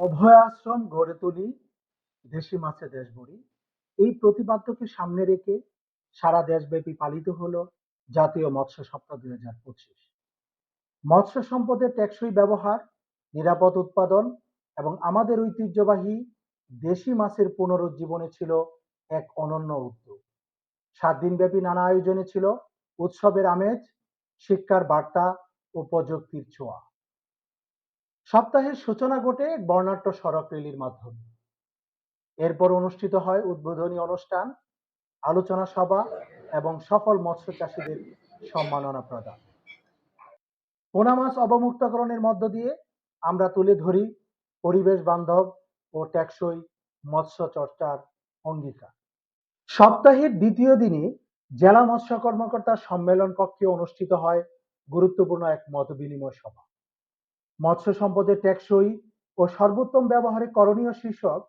অভয়াশ্রম গড়ে তুলি, দেশি মাছে দেশ গড়ি। এই প্রতিপাদ্যকে সামনে রেখে সারা দেশব্যাপী পালিত হলো জাতীয় মৎস্য সপ্তাহ 2025। মৎস্য সম্পদের টেকসই ব্যবহার, নিরাপদ উৎপাদন এবং আমাদের ঐতিহ্যবাহী দেশি মাছের পুনরুজ্জীবনে ছিল এক অনন্য উদ্যোগ। 7 দিনব্যাপী নানা আয়োজনে ছিল উৎসবের আমেজ, শিক্ষার বার্তা ও প্রযুক্তির ছোঁয়া। সপ্তাহের সূচনা ঘটে এক বর্ণাঢ্য সড়ক র্যালির মাধ্যমে। এরপর অনুষ্ঠিত হয় উদ্বোধনী অনুষ্ঠান, আলোচনা সভা এবং সফল মৎস্য চাষীদের সম্মাননা প্রদান। পোনা মাছ অবমুক্তকরণের মধ্য দিয়ে আমরা তুলে ধরি পরিবেশ বান্ধব ও টেকসই মৎস্য চর্চার অঙ্গীকার। সপ্তাহের দ্বিতীয় দিনে জেলা মৎস্য কর্মকর্তার সম্মেলন কক্ষে অনুষ্ঠিত হয় গুরুত্বপূর্ণ এক মতবিনিময় সভা। মৎস্য সম্পদের টেকসই ও সর্বোত্তম ব্যবহারে করণীয় শীর্ষক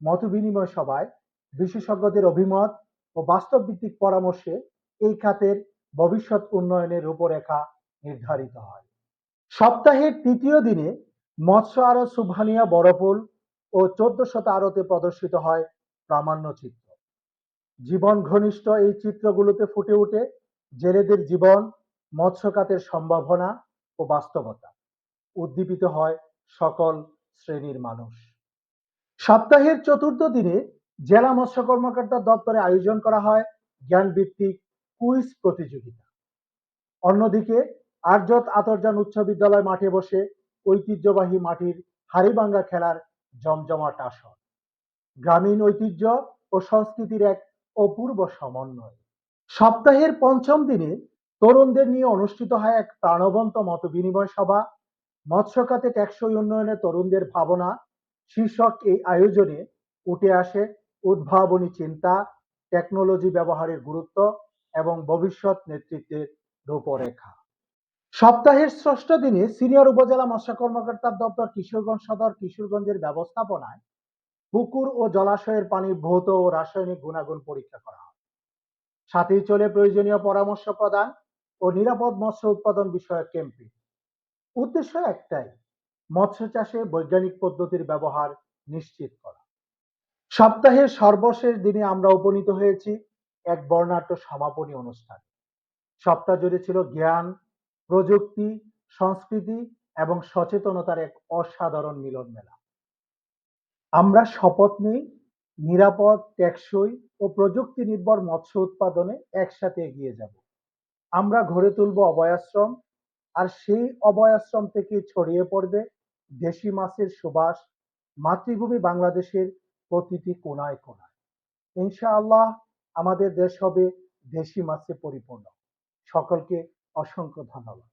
মতবিনিময় সভায় বিশেষজ্ঞদের অভিমত ও বাস্তব ভিত্তিক পরামর্শে এই খাতের ভবিষ্যৎ উন্নয়নের রূপরেখা নির্ধারিত হয়। সপ্তাহের তৃতীয় দিনে মৎস্য আড়ত সুবহানিয়া বড়পুল ও 1400 আড়তে প্রদর্শিত হয় প্রামাণ্য চিত্র। জীবন ঘনিষ্ঠ এই চিত্রগুলোতে ফুটে ওঠে জেলেদের জীবন, মৎস্য খাতের সম্ভাবনা ও বাস্তবতা। উদ্দীপিত হয় সকল শ্রেণীর মানুষ। সপ্তাহের চতুর্থ দিনে জেলা মৎস্য কর্মকর্তা দপ্তরে আয়োজন করা হয় জ্ঞানভিত্তিক কুইজ প্রতিযোগিতা। অন্যদিকে আরজত আতরজান উচ্চ বিদ্যালয় মাঠে বসে ঐতিহ্যবাহী মাটির হাড়িভাঙ্গা খেলার জমজমাট আসর। গ্রামীণ ঐতিহ্য ও সংস্কৃতির এক অপূর্ব সমন্বয়। সপ্তাহের পঞ্চম দিনে তরুণদের নিয়ে অনুষ্ঠিত হয় এক প্রাণবন্ত মতবিনিময় সভা। মৎস্য খাতে টেকসই উন্নয়নে তরুণদের ভাবনা শীর্ষক এই আয়োজনে উঠে আসে উদ্ভাবনী চিন্তা, টেকনোলজি ব্যবহারের গুরুত্ব এবং ভবিষ্যৎ নেতৃত্বের রূপরেখা। সপ্তাহের ষষ্ঠ দিনে সিনিয়র উপজেলা মৎস্য কর্মকর্তার দপ্তর কিশোরগঞ্জ সদর কিশোরগঞ্জের ব্যবস্থাপনায় পুকুর ও জলাশয়ের পানির ভৌত ও রাসায়নিক গুণাগুণ পরীক্ষা করা হয়। সাথেই চলে প্রয়োজনীয় পরামর্শ প্রদান ও নিরাপদ মৎস্য উৎপাদন বিষয়ক ক্যাম্পেইন। উদ্দেশ্য একটাই, মৎস্য চাষে বৈজ্ঞানিক পদ্ধতির ব্যবহার নিশ্চিত করা। সপ্তাহের সর্বশেষ দিনে আমরা উপনীত হয়েছি এক বর্ণাঢ্য সমাপনী অনুষ্ঠান। সপ্তাহ জুড়ে ছিল জ্ঞান, প্রযুক্তি, সংস্কৃতি এবং সচেতনতার এক অসাধারণ মিলন মেলা। আমরা শপথ নিই নিরাপদ, টেকসই ও প্রযুক্তি নির্ভর মৎস্য উৎপাদনে একসাথে এগিয়ে যাব। আমরা গড়ে তুলব অভয়াশ্রম, আর সেই অভয়াশ্রম থেকে ছড়িয়ে পড়বে দেশি মাছের সুবাস মাতৃভূমি বাংলাদেশের প্রতিটি কোনায় কোনায়। ইনশাআল্লাহ আমাদের দেশ হবে দেশি মাছে পরিপূর্ণ। সকলকে অসংখ্য ধন্যবাদ।